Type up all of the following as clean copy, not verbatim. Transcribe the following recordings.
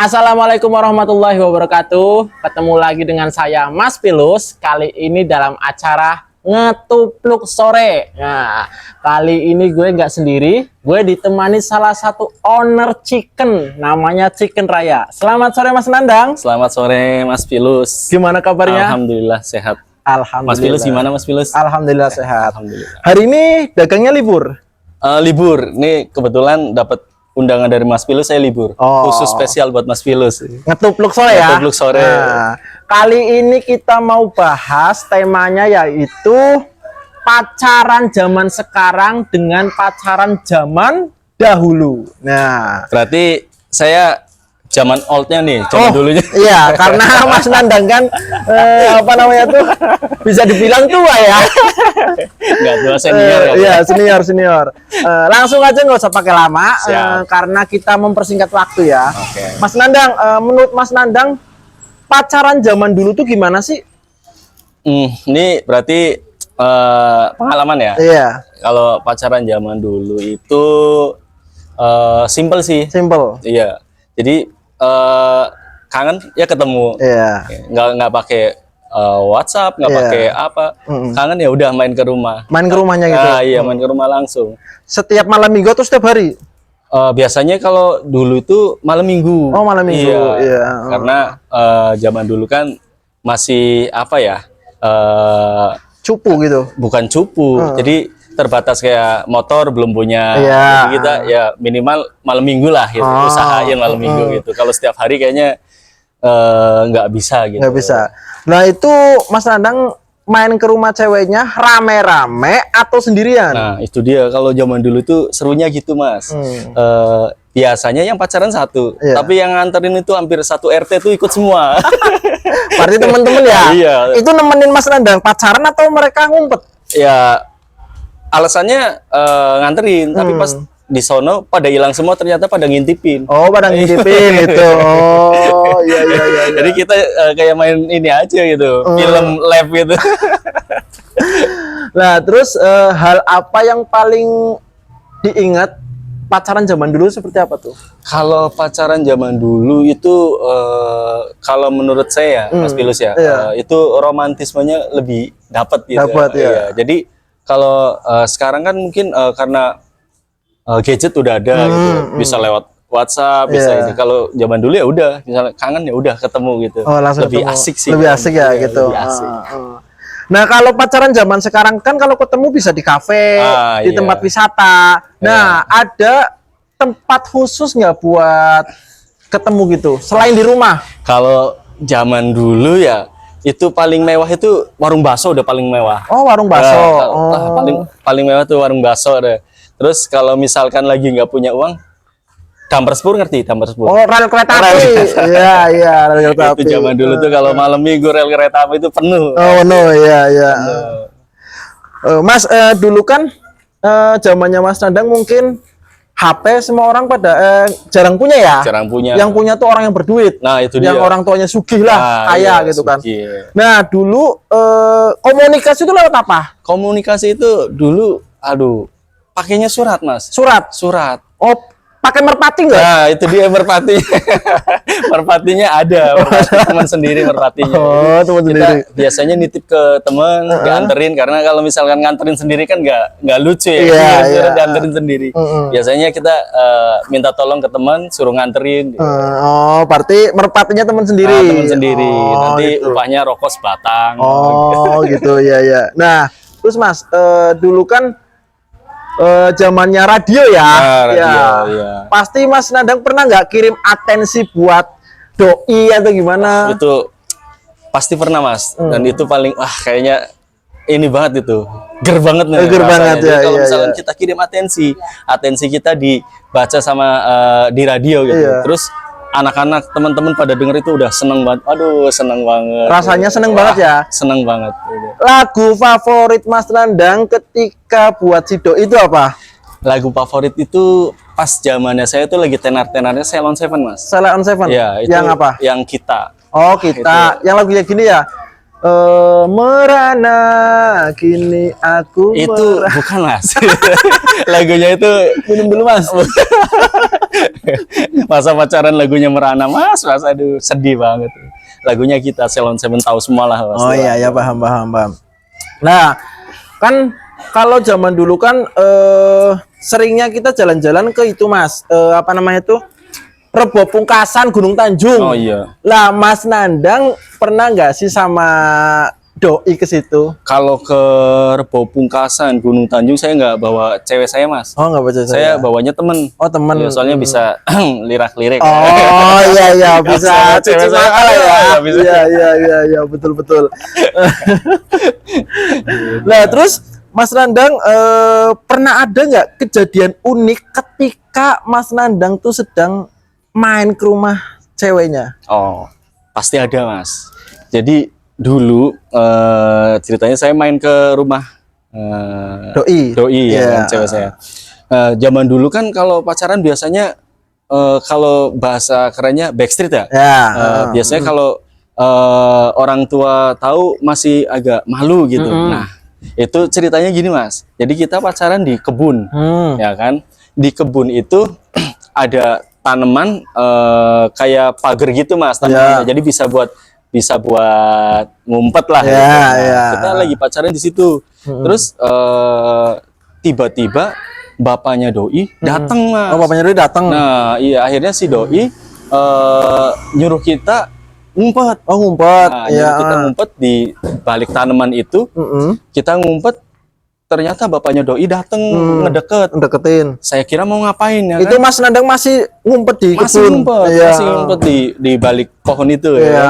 Assalamualaikum warahmatullahi wabarakatuh. Ketemu lagi dengan saya Mas Pilus. Kali ini dalam acara Ngetupluk Sore. Nah, kali ini gue nggak sendiri. Gue ditemani salah satu owner chicken, namanya Chicken Raya. Selamat sore Mas Nandang. Selamat sore Mas Pilus. Gimana kabarnya? Alhamdulillah sehat. Alhamdulillah. Mas Pilus gimana Mas Pilus? Alhamdulillah sehat. Alhamdulillah. Hari ini dagangnya libur. Libur. Nih kebetulan dapat undangan dari Mas Pilus, saya libur. Oh. Khusus spesial buat Mas Pilus. Ngetupluk sore ya. Ngetupluk sore. Nah, kali ini kita mau bahas temanya yaitu pacaran zaman sekarang dengan pacaran zaman dahulu. Nah, Berarti saya zaman oldnya nih, zaman dulunya. Iya, karena Mas Nandang kan apa namanya tuh bisa dibilang tua ya. Enggak tua, senior ya. Iya, senior. Langsung aja nggak usah pakai lama Siap. karena kita mempersingkat waktu ya. Oke. Mas Nandang, menurut Mas Nandang pacaran zaman dulu tuh gimana sih? Ini berarti pengalaman ya. Iya, Kalau pacaran zaman dulu itu simple sih. simple. Iya. Jadi kangen ya ketemu. Iya. Nggak pakai WhatsApp, nggak Iya. pakai apa. Kangen ya udah main ke rumah. Main ke rumahnya gitu. Iya, main ke rumah langsung. Setiap malam minggu atau setiap hari? Biasanya kalau dulu itu malam minggu. Oh, malam minggu. Iya. Karena zaman dulu kan masih apa ya? Cupu gitu. Bukan cupu. Jadi terbatas kayak motor belum punya. Iya. Jadi kita ya minimal malam minggu lah gitu. Usahain malam minggu gitu. Kalau setiap hari kayaknya nggak bisa gitu. Nggak bisa. Nah, itu Mas Nandang main ke rumah ceweknya rame-rame atau sendirian? Nah, itu dia. Kalau zaman dulu tuh serunya gitu, Mas. Biasanya yang pacaran satu, Iya. tapi yang nganterin itu hampir satu RT tuh ikut semua. Berarti temen-temen ya? Iya. Itu nemenin Mas Nandang pacaran atau mereka ngumpet? Ya, alasannya nganterin, tapi pas di sono pada hilang semua, ternyata pada ngintipin. Oh, pada ngintipin itu. Oh, iya. Jadi kita kayak main ini aja gitu, film lab gitu. Nah, terus hal apa yang paling diingat pacaran zaman dulu seperti apa tuh? Kalau pacaran zaman dulu itu kalau menurut saya, Mas Pilus ya, Iya. itu romantismenya lebih dapat gitu. Dapat, ya. Iya. Jadi kalau sekarang kan mungkin karena gadget udah ada gitu, bisa lewat WhatsApp, bisa Iya. ini. Kalau zaman dulu ya udah, misalnya kangen ya udah ketemu gitu. Oh, langsung Lebih ketemu. asik sih. Lebih asik ya Iya, gitu. Lebih asik. Nah, kalau pacaran zaman sekarang kan kalau ketemu bisa di kafe, di Iya. tempat wisata. Nah, ada tempat khusus nggak buat ketemu gitu selain di rumah? Kalau zaman dulu ya itu paling mewah itu warung bakso, udah paling mewah. Oh, warung bakso. Paling mewah tuh warung bakso deh. Terus kalau misalkan lagi nggak punya uang, damper spur, ngerti damper spur? Oh, rel kereta api. Iya, rel kereta api. Itu zaman dulu tuh kalau malam minggu rel kereta api itu penuh. Oh, no, iya. Mas, dulu kan zamannya Mas Nandang mungkin HP semua orang pada jarang punya ya. Jarang punya. Yang punya tuh orang yang berduit. Nah, itu Yang dia. orang tuanya sugih lah, kaya iya, gitu kan. sugih. Nah, dulu komunikasi itu lewat apa? Komunikasi itu dulu, aduh, pakainya surat, Mas. Surat. Surat. Oh, pakai merpati nggak? Nah, itu dia merpati. Merpatinya ada, teman sendiri merpatinya. Oh, teman Kita sendiri. biasanya nitip ke teman, dianterin, karena kalau misalkan nganterin sendiri kan nggak lucu ya. Iya, Suruh iya. dianterin sendiri. Biasanya kita minta tolong ke teman, suruh nganterin. Oh, berarti merpatinya teman sendiri. Teman sendiri. Oh, Nanti gitu. upahnya rokok sebatang. Oh, gitu ya. Nah, terus Mas, dulu kan zamannya radio ya. Radio, iya. Pasti Mas Nandang pernah nggak kirim atensi buat doi atau gimana? Itu pasti pernah, Mas. Dan itu paling kayaknya ini banget itu. Ger banget nih. Ger rasanya. banget, Jadi ya, kalau iya, misalkan iya. kita kirim atensi kita dibaca sama di radio gitu. Iya. Terus anak-anak teman-teman pada denger itu udah seneng banget. Aduh, seneng banget. Rasanya seneng banget ya. Seneng banget. Lagu favorit Mas Nandang ketika buat si doi itu apa? Lagu favorit itu pas zamannya saya tuh lagi tenar-tenarnya Ceylon Seven, Mas. Ceylon Seven. Ya, itu Yang apa? Yang kita. Oh, kita. Yang lagunya gini ya. Merana kini aku Itu bukan, Mas. Lagunya itu minum dulu Mas. Masa pacaran lagunya Merana, Mas, aduh sedih banget. Lagunya kita Ceylon Seven tahu semua lah, Mas. Oh iya ya, paham. Nah, kan kalau zaman dulu kan seringnya kita jalan-jalan ke itu Mas, apa namanya itu? Rebo Pungkasan Gunung Tanjung. Oh iya. Lah Mas Nandang pernah nggak sih sama doi ke situ? Kalau ke Rebo Pungkasan Gunung Tanjung saya nggak bawa cewek saya, Mas. Oh nggak baca Saya bawanya temen. Oh teman. Ya, soalnya bisa lirak-lirik. Oh iya bisa Cewek cuci saya mata ya. nggak bisa. Iya betul. Nah terus Mas Nandang pernah ada nggak kejadian unik ketika Mas Nandang tuh sedang main ke rumah ceweknya? Oh, pasti ada, Mas. Jadi dulu ceritanya saya main ke rumah doi ya, Iya. kan, cewek saya. Zaman dulu kan kalau pacaran biasanya kalau bahasa kerennya backstreet ya. Ya. Biasanya kalau orang tua tahu masih agak malu gitu. Nah, itu ceritanya gini, Mas. Jadi kita pacaran di kebun, ya kan? Di kebun itu ada tanaman kayak pagar gitu, Mas, tanamannya. Jadi bisa buat ngumpet lah. Ya, gitu. Nah, ya. kita lagi pacaran di situ. Terus tiba-tiba bapaknya doi datang, Mas. Oh bapaknya doi datang. Nah, iya, akhirnya si doi nyuruh kita ngumpet. Oh ngumpet. Nah, Iya. jadi kita ngumpet di balik tanaman itu. Kita ngumpet, ternyata bapaknya doi dateng ngedeket. Deketin. Saya kira mau ngapain ya Itu kan? Mas Nandang masih ngumpet di Masih kebun. ngumpet, Iya. masih ngumpet di balik pohon itu ya. Iya. Kan?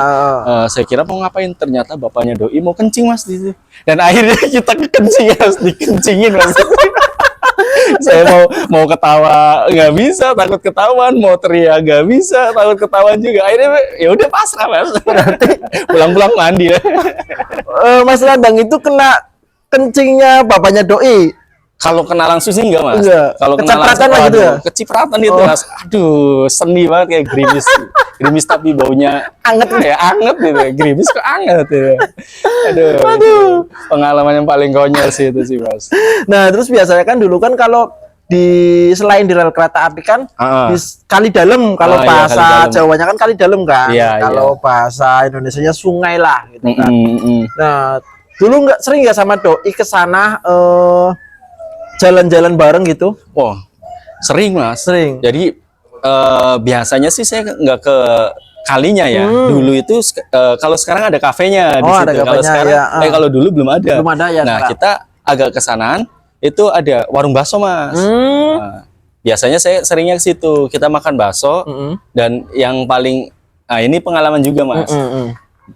Saya kira mau ngapain, ternyata bapaknya doi mau kencing, Mas, di situ. Dan akhirnya kita kekencing, harus dikencingin, Mas. Saya mau ketawa nggak bisa, takut ketahuan, mau teriak nggak bisa, takut ketahuan juga. Akhirnya ya udah pasrah, Mas. Pulang-pulang mandi. Mas Nandang itu kena kencingnya bapaknya doi. Kalau kena langsung sih enggak, Mas. Enggak. Kalau kena Kecipratan langsung, lah gitu ya? kecipratan itu, Mas. Aduh, seni banget, kayak gerimis. Gerimis tapi baunya Anget. ya, anget gitu. Gerimis kok anget ya. Aduh. Pengalaman yang paling konyol sih itu sih, Mas. Nah terus biasanya kan dulu kan kalau selain di rel kereta api kan di kali dalam, kalau Iya, bahasa kali dalam. Jawanya kan kali dalam kan. Iya, Kalau bahasa Indonesianya sungai lah gitu kan. Mm-mm. Nah dulu sering nggak sama doi ke sana jalan-jalan bareng gitu? Wah, sering, Mas. Sering. Jadi biasanya sih saya nggak ke kalinya ya. Dulu itu kalau sekarang ada kafenya di Oh, situ. ada Kalau kafenya, sekarang, ya. kalau dulu belum ada. Belum ada ya Nah, sekarang. kita agak kesanaan itu ada warung bakso, Mas. Nah, biasanya saya seringnya ke situ. Kita makan bakso dan yang paling, nah ini pengalaman juga, Mas.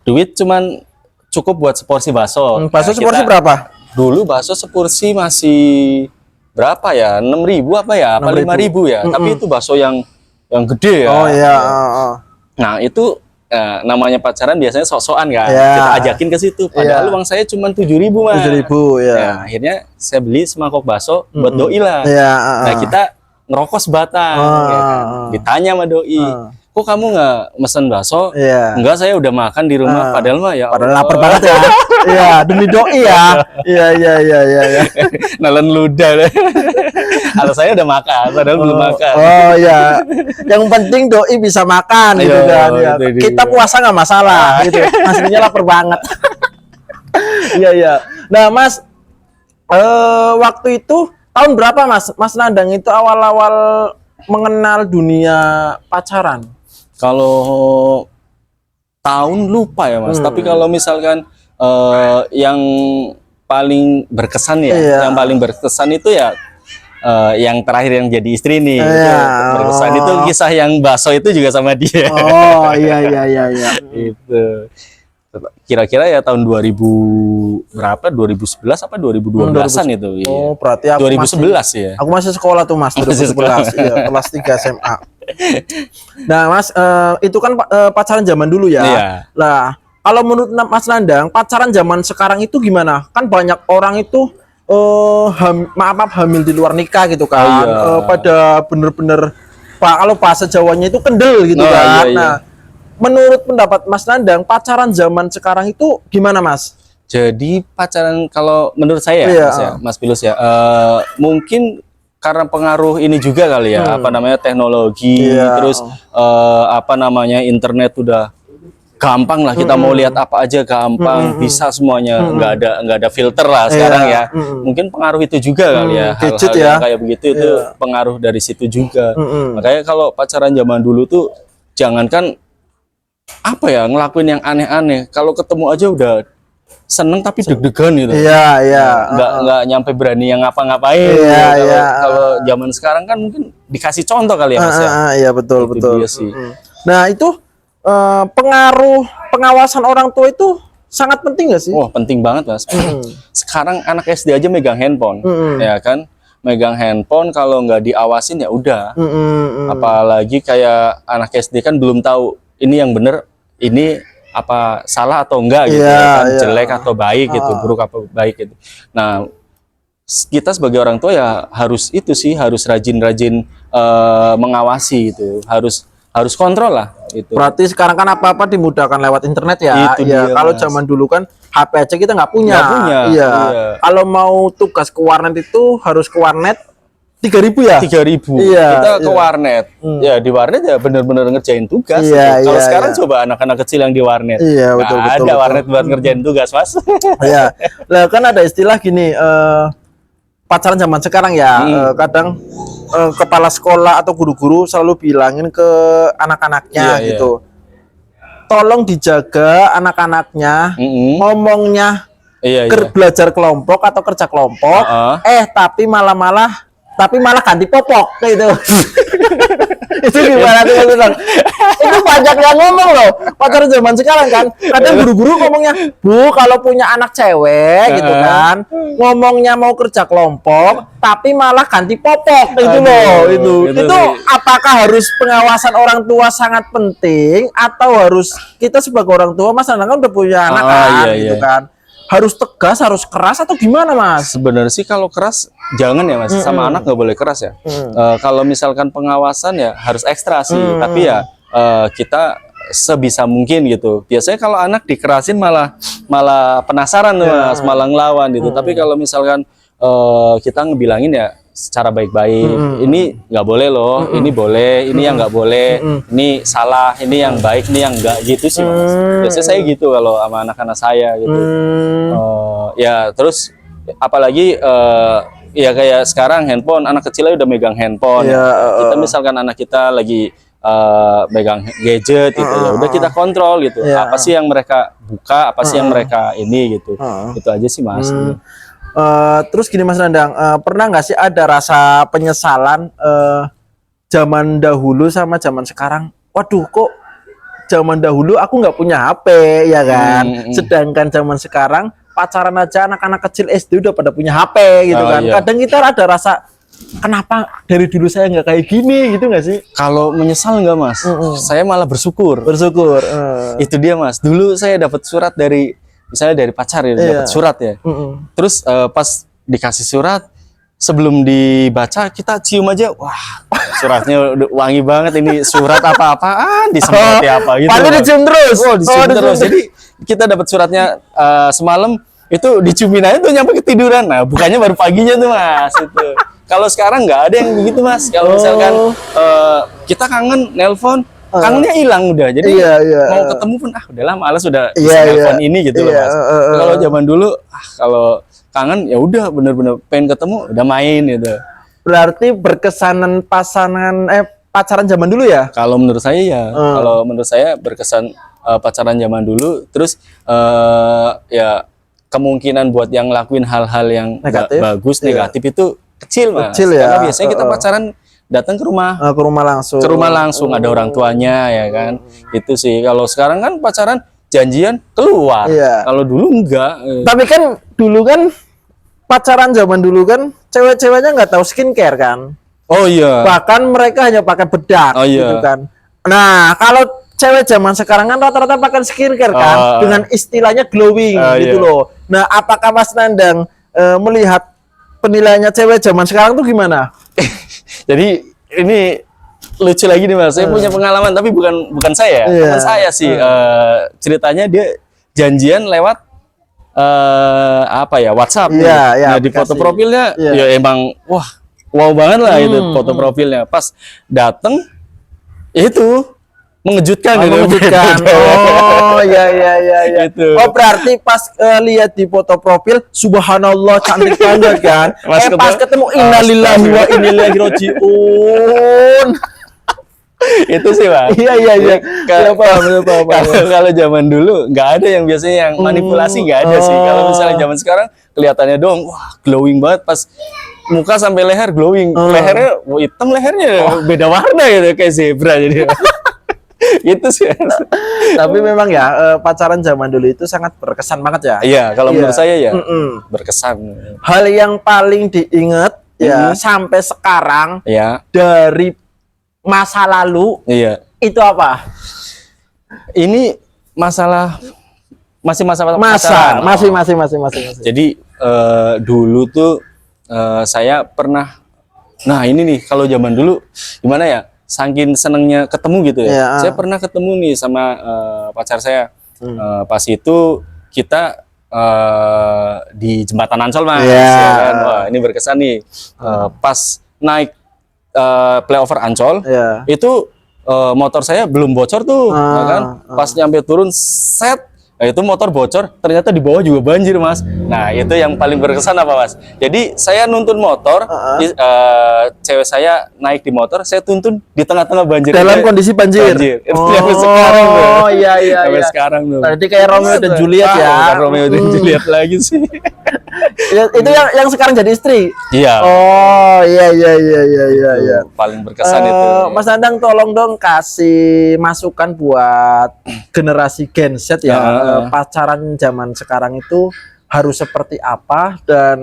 Duit cuman cukup buat seporsi bakso. Bakso Nah, seporsi kita- berapa? Dulu bakso seporsi masih berapa ya? 6.000 apa ya? Apa 5.000 ya? Tapi itu bakso yang gede ya. Oh iya. Nah, itu namanya pacaran biasanya sok-sokan kan. Iya. Kita ajakin ke situ. Padahal Iya. uang saya cuma 7.000, Mas. 7.000 ya. Nah, akhirnya saya beli semangkok bakso buat doi lah. Iya. Nah, kita ngerokok sebatang. Ya kan? Ditanya sama doi, kok kamu nggak mesen bakso? Iya. Enggak, saya udah makan di rumah. Padahal mah ya Padahal Allah. lapar banget ya. Iya, demi doi ya. Iya. Nelen ludah. Kalau saya udah makan, padahal belum makan. Oh iya. Yang penting doi bisa makan gitu Ayo, kan. Ya. itu dia. Kita puasa nggak masalah gitu. Aslinya lapar banget. Iya. Nah, Mas waktu itu tahun berapa, Mas? Mas Nandang itu awal-awal mengenal dunia pacaran. Kalau tahun lupa ya, Mas. Tapi kalau misalkan yang paling berkesan ya, Iya. yang paling berkesan itu ya yang terakhir yang jadi istri nih. Iya. Itu berkesan itu kisah yang bakso itu juga sama dia. Oh iya. Itu. Kira-kira ya tahun 2000 berapa? 2011 apa 2012-an itu. Iya. Oh, berarti aku 2011 ya. Aku masih sekolah tuh, Mas, Masih 2011. Iya, kelas 3 SMA. Nah, Mas, itu kan pacaran zaman dulu ya. Iya. Lah, kalau menurut Mas Nandang, pacaran zaman sekarang itu gimana? Kan banyak orang itu maaf hamil di luar nikah gitu kan. Oh, iya. Pada bener-bener kalau bahasa Jawanya itu kendel gitu Oh, kan. iya, iya. Nah, menurut pendapat Mas Nandang, pacaran zaman sekarang itu gimana, Mas? Jadi pacaran kalau menurut saya, Iya. Mas Pilus ya, mungkin karena pengaruh ini juga kali ya, apa namanya teknologi, terus apa namanya internet udah gampang lah, kita mau lihat apa aja gampang, bisa semuanya, nggak ada filter lah sekarang ya. Mungkin pengaruh itu juga kali ya, hal-hal yang kayak begitu itu pengaruh dari situ juga. Makanya kalau pacaran zaman dulu tuh jangankan apa ya ngelakuin yang aneh-aneh, kalau ketemu aja udah seneng tapi deg-degan gitu. Nggak nyampe berani yang ngapa-ngapain. Kalau zaman sekarang kan mungkin dikasih contoh kali ya Mas ya. Iya betul Itu betul. dia sih. Nah itu pengaruh pengawasan orang tua itu sangat penting gak sih? Wah penting banget Mas. Sekarang anak SD aja megang handphone, ya kan? Megang handphone kalau nggak diawasin ya udah. Apalagi kayak anak SD kan belum tahu ini yang bener, ini apa salah atau enggak gitu, kan? Jelek atau baik gitu, buruk apa baik gitu. Nah kita sebagai orang tua ya harus itu sih, harus rajin-rajin mengawasi gitu, harus kontrol lah itu. Berarti sekarang kan apa-apa dimudahkan lewat internet ya. Itu Iya. dia, Kalau Mas. zaman dulu kan HP aja kita nggak punya. Nggak punya, Iya. iya. Kalau mau tugas ke warnet itu harus ke warnet 3.000 ya. 3.000 Iya, kita ke iya. warnet. Ya di warnet ya bener-bener ngerjain tugas. Iya, Kalau iya, sekarang iya. coba anak-anak kecil yang di warnet. Iya, Nggak betul, ada betul, betul. warnet buat ngerjain tugas, Mas. Iya. Lah kan ada istilah gini, pacaran zaman sekarang ya, kadang kepala sekolah atau guru-guru selalu bilangin ke anak-anaknya Iya, gitu. Tolong dijaga anak-anaknya ngomongnya Iya, belajar kelompok atau kerja kelompok, tapi malah ganti popok gitu. Itu gimana tuh Mas Bang? Itu banyak yang ngomong loh pacaran zaman sekarang kan. Kadang guru-guru ngomongnya, Bu kalau punya anak cewek gitu kan, ngomongnya mau kerja kelompok tapi malah ganti popok gitu loh. Itu apakah harus pengawasan orang tua sangat penting atau harus kita sebagai orang tua, Mas Nandang kan udah punya anak kan gitu kan, harus tegas, harus keras atau gimana Mas? Sebenarnya sih kalau keras jangan ya Mas, sama anak nggak boleh keras ya. Kalau misalkan pengawasan ya harus ekstra sih, tapi ya kita sebisa mungkin gitu. Biasanya kalau anak dikerasin malah penasaran tuh Mas, malah ngelawan gitu. Tapi kalau misalkan kita ngebilangin ya secara baik-baik, ini nggak boleh loh, ini boleh, ini yang nggak boleh, ini salah, ini yang baik, ini yang enggak, gitu sih Mas. Biasanya saya gitu kalau sama anak-anak saya gitu. Ya terus apalagi ya kayak sekarang handphone, anak kecilnya udah megang handphone. Kita misalkan anak kita lagi megang gadget gitu, ya udah kita kontrol gitu. Apa sih yang mereka buka, apa sih yang mereka ini gitu. Itu aja sih Mas. Terus gini Mas Nandang, pernah nggak sih ada rasa penyesalan zaman dahulu sama zaman sekarang? Waduh kok zaman dahulu aku nggak punya HP ya kan, sedangkan zaman sekarang pacaran aja anak-anak kecil SD udah pada punya HP gitu kan. Kadang kita ada rasa kenapa dari dulu saya nggak kayak gini gitu nggak sih? Kalau menyesal nggak Mas? Saya malah bersyukur. Itu dia Mas. Dulu saya dapat surat dari misalnya dari pacar ya, dapat surat ya. Terus pas dikasih surat, sebelum dibaca kita cium aja, wah suratnya udah wangi banget, ini surat apa-apaan, disemproti apa gitu. Padahal dicium terus. Dicium terus. Jadi kita dapat suratnya semalam itu diciumin aja tuh nyampe ketiduran. Nah bukannya baru paginya tuh Mas itu. Kalau sekarang nggak ada yang begitu Mas. Kalau misalkan kita kangen nelpon, kangennya hilang udah. Jadi mau ketemu pun udahlah malas, udah telepon ini gitu loh Mas. Kalau zaman dulu kalau kangen ya udah bener-bener pengen ketemu udah main gitu. Berarti berkesanan pacaran zaman dulu ya? Kalau menurut saya ya, kalau menurut saya berkesan pacaran zaman dulu. Terus ya kemungkinan buat yang lakuin hal-hal yang bagus negatif itu kecil Mas. Karena biasanya kita pacaran datang ke rumah langsung ada orang tuanya ya kan. Itu sih. Kalau sekarang kan pacaran janjian keluar. Kalau dulu enggak. Tapi kan dulu kan pacaran zaman dulu kan cewek-ceweknya nggak tahu skincare kan. Oh iya. Bahkan mereka hanya pakai bedak gitu kan. Nah, kalau cewek zaman sekarang kan rata-rata pakai skincare kan dengan istilahnya glowing gitu loh. Nah, apakah Mas Nandang melihat penilaiannya cewek zaman sekarang tuh gimana? Jadi ini lucu lagi nih Mas. Saya punya pengalaman tapi bukan saya, teman saya sih. Ceritanya dia janjian lewat WhatsApp. Nah, di foto profilnya ya emang wah wow banget lah itu foto profilnya. Pas dateng itu mengejutkan gitu. Mengejutkan. Oh, iya. Gitu. Oh, berarti pas lihat di foto profil, subhanallah cantik banget kan? Pas ketemu innalillahi wa inna ilaihi rajiun. Itu sih, Pak. Iya. Kalau zaman dulu nggak ada yang biasanya yang manipulasi, nggak ada sih. Kalau misalnya zaman sekarang kelihatannya dong, wah glowing banget pas muka sampai leher glowing. Lehernya hitam, lehernya beda warna gitu kayak zebra jadi. Itu sih. Tapi memang ya pacaran zaman dulu itu sangat berkesan banget ya. Iya, kalau menurut saya ya berkesan. Hal yang paling diingat ya sampai sekarang Ya. dari masa lalu Iya. itu apa? Ini masalah masih pacaran. Masih. Jadi dulu tuh saya pernah. Nah ini nih kalau zaman dulu gimana ya? Saking senengnya ketemu gitu ya. Iya. Saya pernah ketemu nih sama pacar saya. Pas itu kita di jembatan Ancol mas. Iya. Ya kan? Wah ini berkesan nih. Pas naik flyover Ancol, itu motor saya belum bocor tuh, ya kan? Pas nyampe turun, set. Nah, itu motor bocor, ternyata di bawah juga banjir mas. Nah itu yang paling berkesan apa mas? Jadi saya nuntun motor, cewek saya naik di motor, saya tuntun di tengah-tengah banjir. Dalam kondisi banjir. Itu sampai sekarang tuh. Oh iya. Sampai sekarang tuh. Berarti kayak Romeo dan Juliet ya. Bukan Romeo dan Juliet lagi sih. Itu yang sekarang jadi istri. Iya. Oh iya. Paling berkesan itu. Mas Nandang tolong dong kasih masukan buat generasi Gen Z ya. Pacaran zaman sekarang itu harus seperti apa dan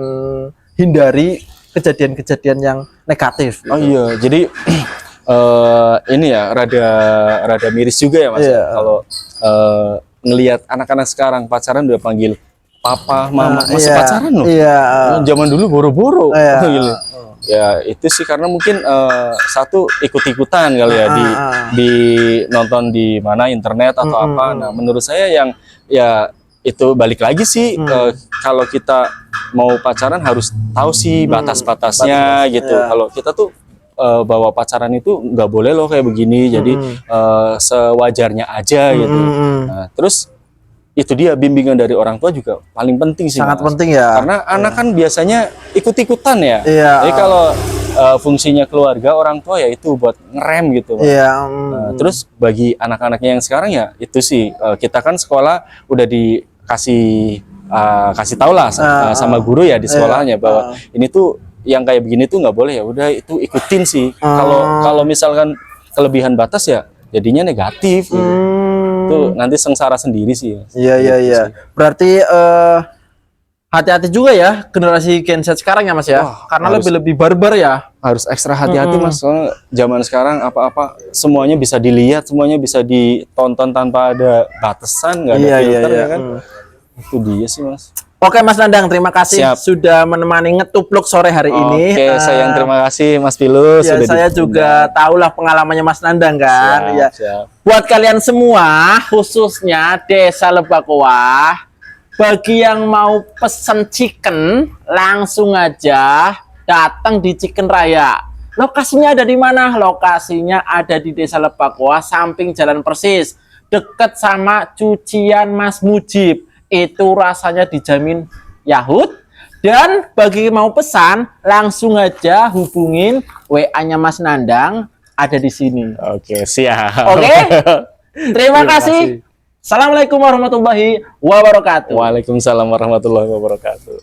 hindari kejadian-kejadian yang negatif. Oh iya, jadi ini ya rada miris juga ya mas. Kalau ngelihat anak-anak sekarang pacaran udah panggil papa, mama, masih pacaran loh. Iya. Zaman dulu boro-boro. Gitu. Ya itu sih karena mungkin satu ikut-ikutan kali ya di nonton di mana internet atau apa. Nah menurut saya yang ya itu balik lagi sih kalau kita mau pacaran harus tahu sih batas-batasnya gitu. Kalau kita tuh bahwa pacaran itu nggak boleh loh kayak begini. Jadi sewajarnya aja gitu. Nah, terus itu dia bimbingan dari orang tua juga paling penting sih. Sangat mas. penting ya. Karena anak kan biasanya ikut-ikutan ya. Iya. Jadi kalau fungsinya keluarga orang tua ya itu buat ngerem gitu. Iya. Terus bagi anak-anaknya yang sekarang ya itu sih kita kan sekolah udah dikasih kasih tahu lah sama guru ya di sekolahnya bahwa ini tuh yang kayak begini tuh nggak boleh ya. Udah itu ikutin sih. Kalau misalkan kelebihan batas ya jadinya negatif. Gitu. Tuh nanti sengsara sendiri sih. Iya. Berarti hati-hati juga ya generasi Gen Z sekarang ya mas ya. Karena lebih barbar ya. Harus ekstra hati-hati mas. Soalnya zaman sekarang apa-apa semuanya bisa dilihat, semuanya bisa ditonton tanpa ada batasan, nggak ada filter ya kan. Itu dia sih mas. Oke Mas Nandang, terima kasih sudah menemani ngetupluk sore hari ini. Oke, saya yang terima kasih Mas Pilus. Ya, saya juga tahulah pengalamannya Mas Nandang kan. Siap. Buat kalian semua, khususnya Desa Lebakowah, bagi yang mau pesen chicken, langsung aja datang di Chicken Raya. Lokasinya ada di mana? Lokasinya ada di Desa Lebakowah, samping Jalan Persis, deket sama cucian Mas Mujib. Itu rasanya dijamin Yahud. Dan bagi mau pesan, langsung aja hubungin WA-nya Mas Nandang, ada di sini. Oke, siap. Oke. Terima kasih. Assalamualaikum warahmatullahi wabarakatuh. Waalaikumsalam warahmatullahi wabarakatuh.